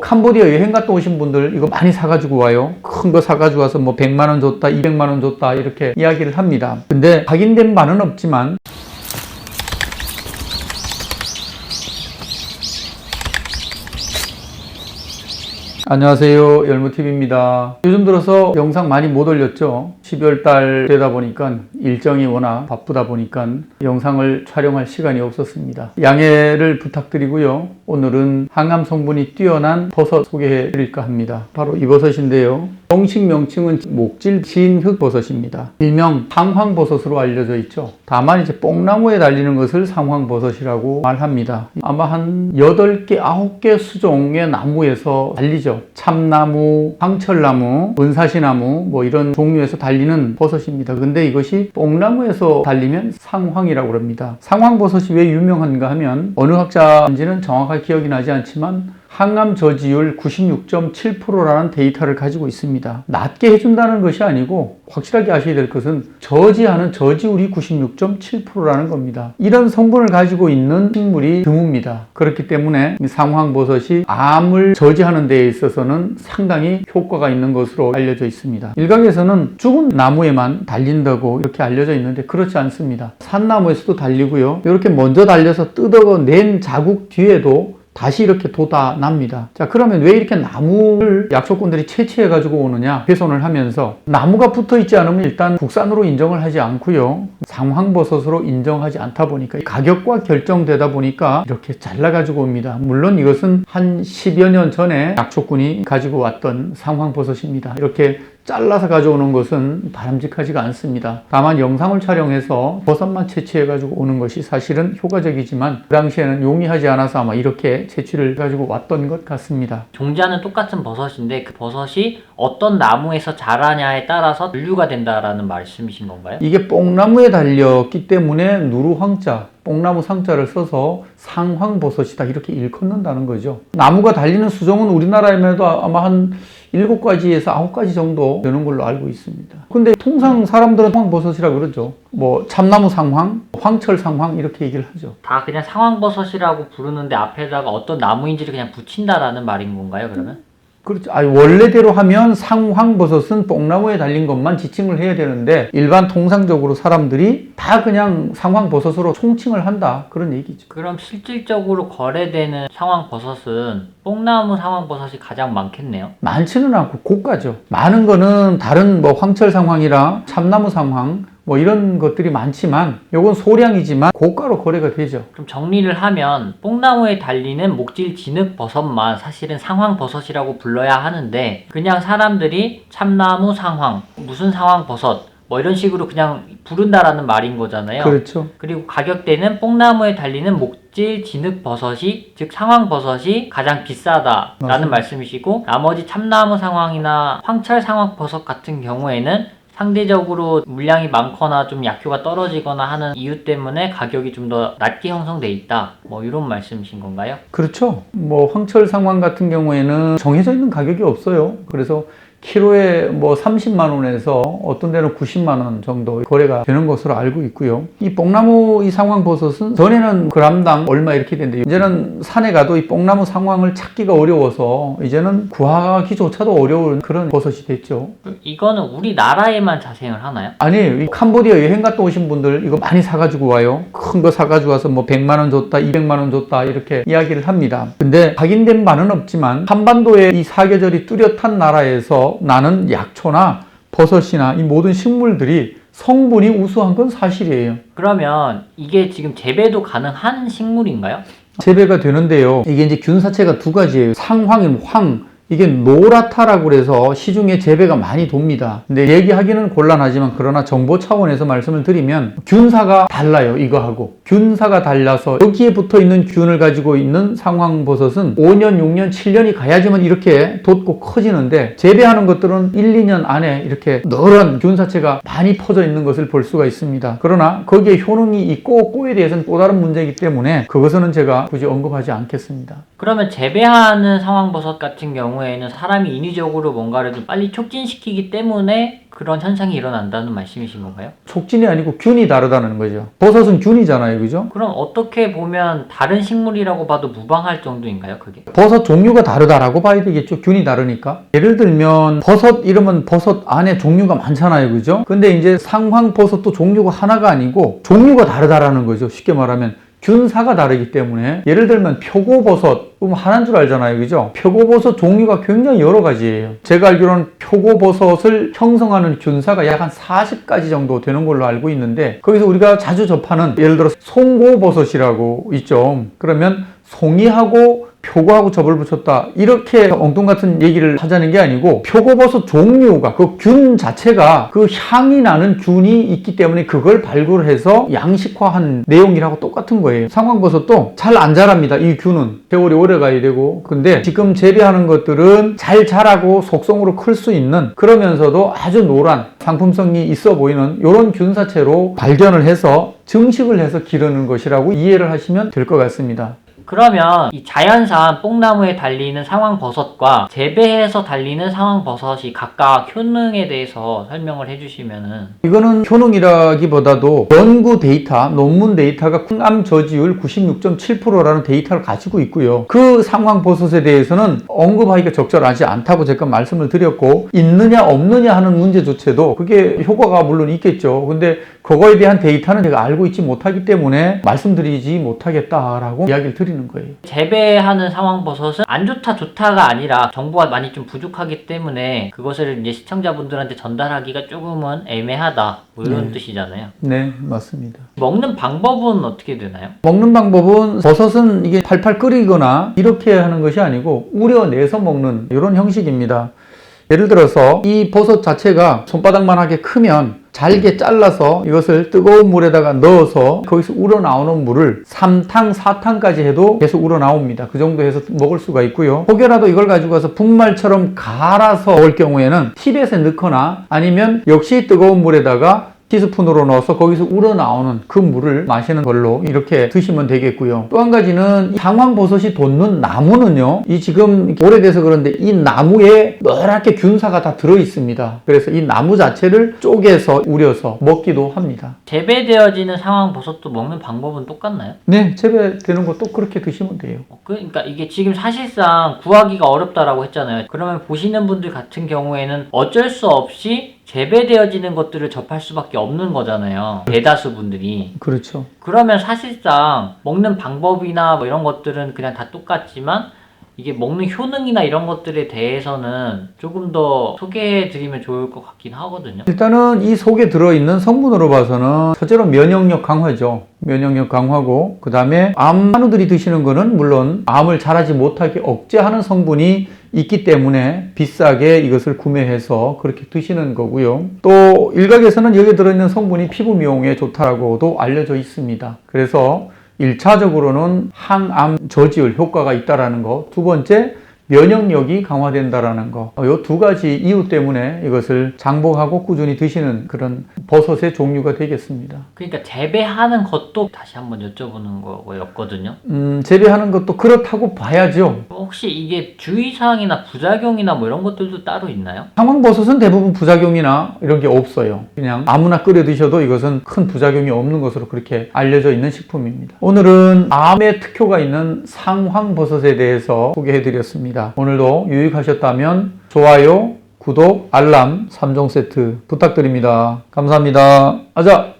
캄보디아 여행 갔다 오신 분들 이거 많이 사가지고 와요. 큰 거 사가지고 와서 뭐 100만 원 줬다, 200만 원 줬다 이렇게 이야기를 합니다. 근데 확인된 바는 없지만 안녕하세요, 열무TV입니다. 요즘 들어서 영상 많이 못 올렸죠. 12월 달 되다 보니까 일정이 워낙 바쁘다 보니까 영상을 촬영할 시간이 없었습니다. 양해를 부탁드리고요. 오늘은 항암 성분이 뛰어난 버섯 소개해 드릴까 합니다. 바로 이 버섯인데요. 정식 명칭은 목질 진흙 버섯입니다. 일명 상황버섯으로 알려져 있죠. 다만 이제 뽕나무에 달리는 것을 상황버섯이라고 말합니다. 아마 한 8개, 9개 수종의 나무에서 달리죠. 참나무, 황철나무, 은사시나무 뭐 이런 종류에서 달리는 버섯입니다. 근데 이것이 뽕나무에서 달리면 상황이라고 합니다. 상황버섯이 왜 유명한가 하면 어느 학자인지는 정확하게 기억이 나지 않지만 항암 저지율 96.7%라는 데이터를 가지고 있습니다. 낮게 해준다는 것이 아니고 확실하게 아셔야 될 것은 저지하는 저지율이 96.7%라는 겁니다. 이런 성분을 가지고 있는 식물이 드뭅니다. 그렇기 때문에 상황버섯이 암을 저지하는 데에 있어서는 상당히 효과가 있는 것으로 알려져 있습니다. 일각에서는 죽은 나무에만 달린다고 이렇게 알려져 있는데 그렇지 않습니다. 산나무에서도 달리고요. 이렇게 먼저 달려서 뜯어낸 자국 뒤에도 다시 이렇게 돋아납니다. 자, 그러면 왜 이렇게 나무를 약초꾼들이 채취해 가지고 오느냐? 훼손을 하면서 나무가 붙어 있지 않으면 일단 국산으로 인정을 하지 않고요. 상황버섯으로 인정하지 않다 보니까 가격과 결정되다 보니까 이렇게 잘라 가지고 옵니다. 물론 이것은 한 10여 년 전에 약초꾼이 가지고 왔던 상황버섯입니다. 이렇게 잘라서 가져오는 것은 바람직하지가 않습니다. 다만 영상을 촬영해서 버섯만 채취해 가지고 오는 것이 사실은 효과적이지만 그 당시에는 용이하지 않아서 아마 이렇게 채취를 가지고 왔던 것 같습니다. 종자는 똑같은 버섯인데 그 버섯이 어떤 나무에서 자라냐에 따라서 분류가 된다라는 말씀이신 건가요? 이게 뽕나무에 달렸기 때문에 누루황자, 뽕나무 상자를 써서 상황버섯이다 이렇게 일컫는다는 거죠. 나무가 달리는 수종은 우리나라에도 아마 한 7가지에서 9가지 정도 되는 걸로 알고 있습니다. 근데 통상 사람들은 상황버섯이라고 그러죠. 뭐 참나무 상황, 황철 상황 이렇게 얘기를 하죠. 다 그냥 상황버섯이라고 부르는데 앞에다가 어떤 나무인지를 그냥 붙인다라는 말인 건가요, 그러면? 그렇죠. 원래대로 하면 상황버섯은 뽕나무에 달린 것만 지칭을 해야 되는데 일반 통상적으로 사람들이 다 그냥 상황버섯으로 총칭을 한다 그런 얘기죠. 그럼 실질적으로 거래되는 상황버섯은 뽕나무 상황버섯이 가장 많겠네요? 많지는 않고 고가죠. 많은 거는 다른 뭐 황철 상황이랑 참나무 상황 뭐 이런 것들이 많지만 요건 소량이지만 고가로 거래가 되죠. 그럼 정리를 하면 뽕나무에 달리는 목질 진흙 버섯만 사실은 상황버섯이라고 불러야 하는데 그냥 사람들이 참나무 상황, 무슨 상황버섯 뭐 이런 식으로 그냥 부른다라는 말인 거잖아요. 그렇죠. 그리고 가격대는 뽕나무에 달리는 목질 진흙 버섯이 즉 상황버섯이 가장 비싸다라는 맞습니다. 말씀이시고 나머지 참나무 상황이나 황철 상황버섯 같은 경우에는 상대적으로 물량이 많거나 좀 약효가 떨어지거나 하는 이유 때문에 가격이 좀 더 낮게 형성돼 있다. 뭐 이런 말씀이신 건가요? 그렇죠. 뭐 황철 상황 같은 경우에는 정해져 있는 가격이 없어요. 그래서 키로에 뭐 30만 원에서 어떤 데는 90만 원 정도 거래가 되는 것으로 알고 있고요. 이 뽕나무 이 상황버섯은 전에는 그람당 얼마 이렇게 되는데 이제는 산에 가도 이 뽕나무 상황을 찾기가 어려워서 이제는 구하기조차도 어려운 그런 버섯이 됐죠. 이거는 우리나라에만 자생을 하나요? 아니에요. 이 캄보디아 여행 갔다 오신 분들 이거 많이 사가지고 와요. 큰 거 사가지고 와서 뭐 100만 원 줬다, 200만 원 줬다 이렇게 이야기를 합니다. 근데 확인된 바는 없지만 한반도의 이 사계절이 뚜렷한 나라에서 나는 약초나 버섯이나 이 모든 식물들이 성분이 우수한 건 사실이에요. 그러면 이게 지금 재배도 가능한 식물인가요? 재배가 되는데요. 이게 이제 균사체가 2가지예요. 상황인 황. 이게 노라타라고 해서 시중에 재배가 많이 돕니다. 근데 얘기하기는 곤란하지만 그러나 정보 차원에서 말씀을 드리면 균사가 달라요. 이거하고 균사가 달라서 여기에 붙어있는 균을 가지고 있는 상황버섯은 5년, 6년, 7년이 가야지만 이렇게 돋고 커지는데 재배하는 것들은 1, 2년 안에 이렇게 노란 균사체가 많이 퍼져 있는 것을 볼 수가 있습니다. 그러나 거기에 효능이 있고 없고에 대해서는 또 다른 문제이기 때문에 그것은 제가 굳이 언급하지 않겠습니다. 그러면 재배하는 상황버섯 같은 경우 경우에는 사람이 인위적으로 뭔가를 좀 빨리 촉진시키기 때문에 그런 현상이 일어난다는 말씀이신 건가요? 촉진이 아니고 균이 다르다는 거죠. 버섯은 균이잖아요, 그죠? 그럼 어떻게 보면 다른 식물이라고 봐도 무방할 정도인가요, 그게? 버섯 종류가 다르다라고 봐야 되겠죠. 균이 다르니까. 예를 들면 버섯 이러면 버섯 안에 종류가 많잖아요, 그죠? 근데 이제 상황버섯도 종류가 하나가 아니고 종류가 다르다라는 거죠. 쉽게 말하면 균사가 다르기 때문에 예를 들면 표고버섯 그럼 하나인 줄 알잖아요, 그죠? 표고버섯 종류가 굉장히 여러 가지예요. 제가 알기로는 표고버섯을 형성하는 균사가 약 한 40가지 정도 되는 걸로 알고 있는데 거기서 우리가 자주 접하는 예를 들어 송고버섯이라고 있죠. 그러면 송이하고 표고하고 접을 붙였다 이렇게 엉뚱 같은 얘기를 하자는 게 아니고 표고버섯 종류가 그 균 자체가 그 향이 나는 균이 있기 때문에 그걸 발굴해서 양식화한 내용이라고 똑같은 거예요. 상황버섯도 잘 안 자랍니다. 이 균은 세월이 오래 가야 되고 근데 지금 재배하는 것들은 잘 자라고 속성으로 클 수 있는 그러면서도 아주 노란 상품성이 있어 보이는 이런 균사체로 발견을 해서 증식을 해서 기르는 것이라고 이해를 하시면 될 것 같습니다. 그러면 이 자연산 뽕나무에 달리는 상황버섯과 재배해서 달리는 상황버섯이 각각 효능에 대해서 설명을 해주시면은 이거는 효능이라기보다도 연구 데이터, 논문 데이터가 콩암 저지율 96.7%라는 데이터를 가지고 있고요. 그 상황버섯에 대해서는 언급하기가 적절하지 않다고 제가 말씀을 드렸고 있느냐 없느냐 하는 문제조차도 그게 효과가 물론 있겠죠. 근데 그거에 대한 데이터는 제가 알고 있지 못하기 때문에 말씀드리지 못하겠다라고 이야기를 드리는 거예요. 재배하는 상황버섯은 안 좋다 좋다가 아니라 정보가 많이 좀 부족하기 때문에 그것을 이제 시청자분들한테 전달하기가 조금은 애매하다 뭐 이런 뜻이잖아요. 네, 맞습니다. 먹는 방법은 어떻게 되나요? 먹는 방법은 버섯은 이게 팔팔 끓이거나 이렇게 하는 것이 아니고 우려내서 먹는 이런 형식입니다. 예를 들어서 이 버섯 자체가 손바닥만 하게 크면 잘게 잘라서 이것을 뜨거운 물에다가 넣어서 거기서 우러나오는 물을 3탕, 4탕까지 해도 계속 우러나옵니다. 그 정도 해서 먹을 수가 있고요. 혹여라도 이걸 가지고 가서 분말처럼 갈아서 먹을 경우에는 티벳에 넣거나 아니면 역시 뜨거운 물에다가 티스푼으로 넣어서 거기서 우러나오는 그 물을 마시는 걸로 이렇게 드시면 되겠고요. 또 한 가지는 이 상황버섯이 돋는 나무는요. 이 지금 오래돼서 그런데 이 나무에 노랗게 균사가 다 들어있습니다. 그래서 이 나무 자체를 쪼개서 우려서 먹기도 합니다. 재배되어지는 상황버섯도 먹는 방법은 똑같나요? 네, 재배되는 것도 그렇게 드시면 돼요. 그러니까 이게 지금 사실상 구하기가 어렵다라고 했잖아요. 그러면 보시는 분들 같은 경우에는 어쩔 수 없이 재배되어지는 것들을 접할 수밖에 없는 거잖아요. 대다수 분들이. 그렇죠. 그러면 사실상 먹는 방법이나 뭐 이런 것들은 그냥 다 똑같지만 이게 먹는 효능이나 이런 것들에 대해서는 조금 더 소개해 드리면 좋을 것 같긴 하거든요. 일단은 이 속에 들어있는 성분으로 봐서는 첫째로 면역력 강화죠. 면역력 강화고 그 다음에 암 환우들이 드시는 거는 물론 암을 자라지 못하게 억제하는 성분이 있기 때문에 비싸게 이것을 구매해서 그렇게 드시는 거고요. 또 일각에서는 여기에 들어있는 성분이 피부 미용에 좋다라고도 알려져 있습니다. 그래서 1차적으로는 항암 저지율 효과가 있다라는 거. 두 번째, 면역력이 강화된다라는 거. 이 두 가지 이유 때문에 이것을 장복하고 꾸준히 드시는 그런 버섯의 종류가 되겠습니다. 그러니까 재배하는 것도 다시 한번 여쭤보는 거였거든요. 재배하는 것도 그렇다고 봐야죠. 혹시 이게 주의사항이나 부작용이나 뭐 이런 것들도 따로 있나요? 상황버섯은 대부분 부작용이나 이런 게 없어요. 그냥 아무나 끓여 드셔도 이것은 큰 부작용이 없는 것으로 그렇게 알려져 있는 식품입니다. 오늘은 암에 특효가 있는 상황버섯에 대해서 소개해 드렸습니다. 오늘도 유익하셨다면 좋아요, 구독, 알람 3종 세트 부탁드립니다. 감사합니다. 아자!